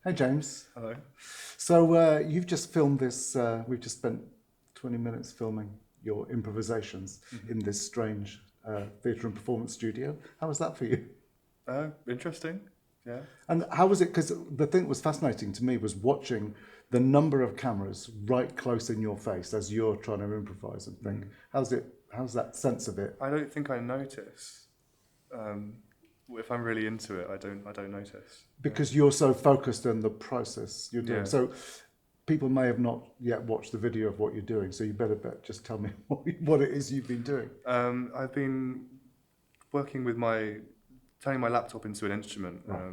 Hey James. Hello. So you've just filmed this, we've just spent 20 minutes filming your improvisations in this strange theatre and performance studio. How was that for you? Interesting. Yeah. And how was it? Because the thing that was fascinating to me was watching the number of cameras right close in your face as you're trying to improvise and think. How's that sense of it? I don't think I notice. If I'm really into it, I don't notice. Because you're so focused on the process you're doing. Yeah. So people may have not yet watched the video of what you're doing, so you better just tell me what it is you've been doing. I've been working with turning my laptop into an instrument. Right.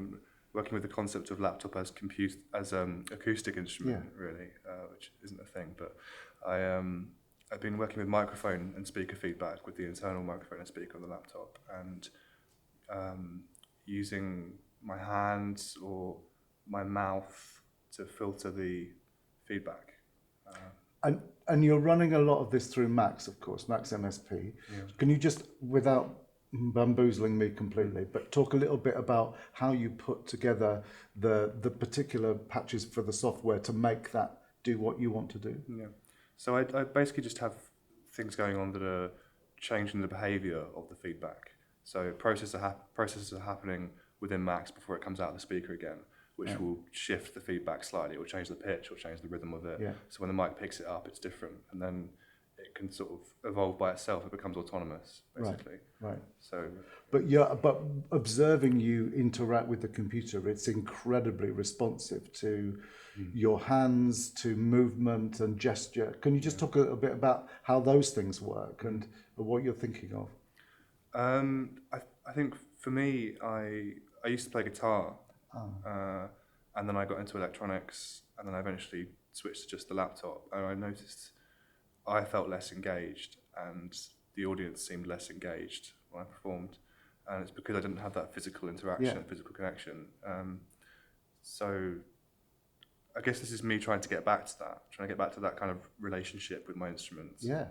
Working with the concept of laptop as acoustic instrument, really, which isn't a thing. But I've been working with microphone and speaker feedback with the internal microphone and speaker on the laptop, and using my hands or my mouth to filter the feedback. And you're running a lot of this through Max, of course, Max MSP. Yeah. Can you just, without bamboozling me completely, but talk a little bit about how you put together the particular patches for the software to make that do what you want to do? Yeah. So I basically just have things going on that are changing the behaviour of the feedback. So processes are happening within Max before it comes out of the speaker again, which will shift the feedback slightly. It will change the pitch, or change the rhythm of it. Yeah. So when the mic picks it up, it's different, and then it can sort of evolve by itself. It becomes autonomous, basically. Right. So, But observing you interact with the computer, it's incredibly responsive to your hands, to movement and gesture. Can you just talk a little bit about how those things work and what you're thinking of? I think for me, I used to play guitar, and then I got into electronics, and then I eventually switched to just the laptop, and I noticed I felt less engaged, and the audience seemed less engaged when I performed, and it's because I didn't have that physical interaction, physical connection. So I guess this is me trying to get back to that kind of relationship with my instruments. Yeah.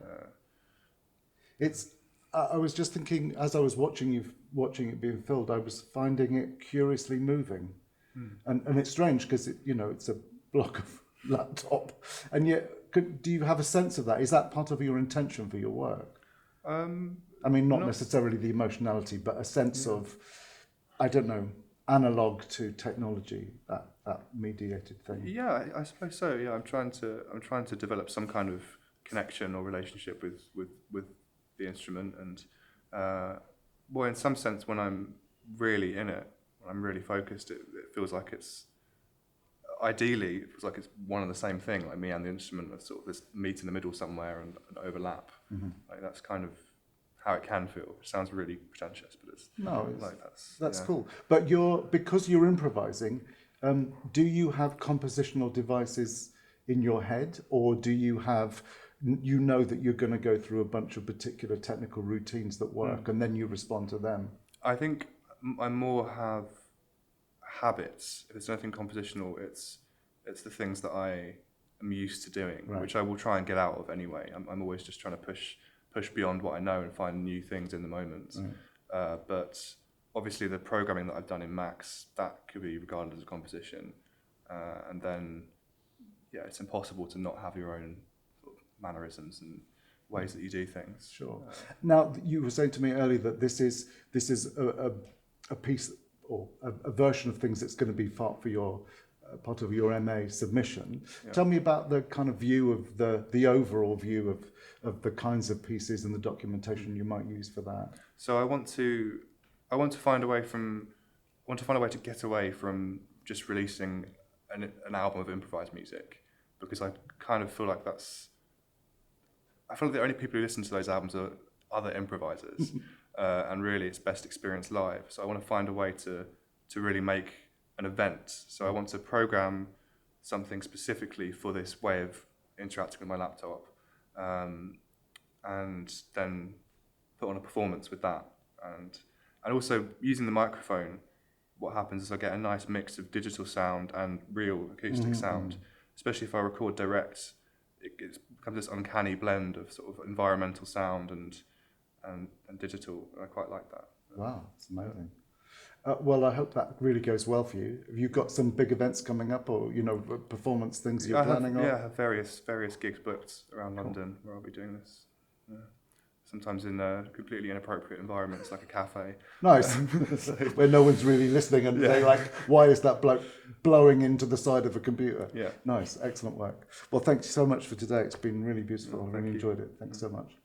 I was just thinking, as I was watching it being filmed, I was finding it curiously moving, and it's strange because it's a block of laptop, and yet do you have a sense of that? Is that part of your intention for your work? I mean, not necessarily the emotionality, but a sense of, I don't know, analog to technology, that mediated thing. Yeah, I suppose so. Yeah, I'm trying to develop some kind of connection or relationship with the instrument, and well, in some sense, when I'm really in it, when I'm really focused, it feels like it's one and the same thing. Like me and the instrument are sort of this meet in the middle somewhere and overlap. Like that's kind of how it can feel. It sounds really pretentious, but that's cool. But because you're improvising, do you have compositional devices in your head, or do you have, that you're going to go through a bunch of particular technical routines that work, and then you respond to them? I think I more have habits. If it's anything compositional, it's the things that I am used to doing, which I will try and get out of anyway. I'm always just trying to push beyond what I know and find new things in the moment. But obviously the programming that I've done in Max, that could be regarded as a composition. And then, it's impossible to not have your own sort of mannerisms and ways that you do things. Sure. Now, you were saying to me earlier that this is a piece or a version of things that's going to be part of your MA submission. Yeah. Tell me about the kind of view of the overall view of the kinds of pieces and the documentation you might use for that. So I want to find a way to get away from just releasing an album of improvised music, because I kind of feel like the only people who listen to those albums are other improvisers, and really it's best experienced live. So I want to find a way to really make an event. So I want to program something specifically for this way of interacting with my laptop, and then put on a performance with that. And also using the microphone, what happens is I get a nice mix of digital sound and real acoustic sound, especially if I record direct. It becomes this uncanny blend of sort of environmental sound and digital. I quite like that. Wow, it's amazing. Well, I hope that really goes well for you. Have you got some big events coming up, or performance things you're planning on? Yeah, I have various gigs booked around London where I'll be doing this. Yeah. Sometimes in completely inappropriate environments like a cafe. Nice, where no one's really listening, and they're like, "Why is that bloke blowing into the side of a computer?" Yeah. Nice, excellent work. Well, thanks so much for today. It's been really beautiful. I really you. enjoyed it. Thanks so much.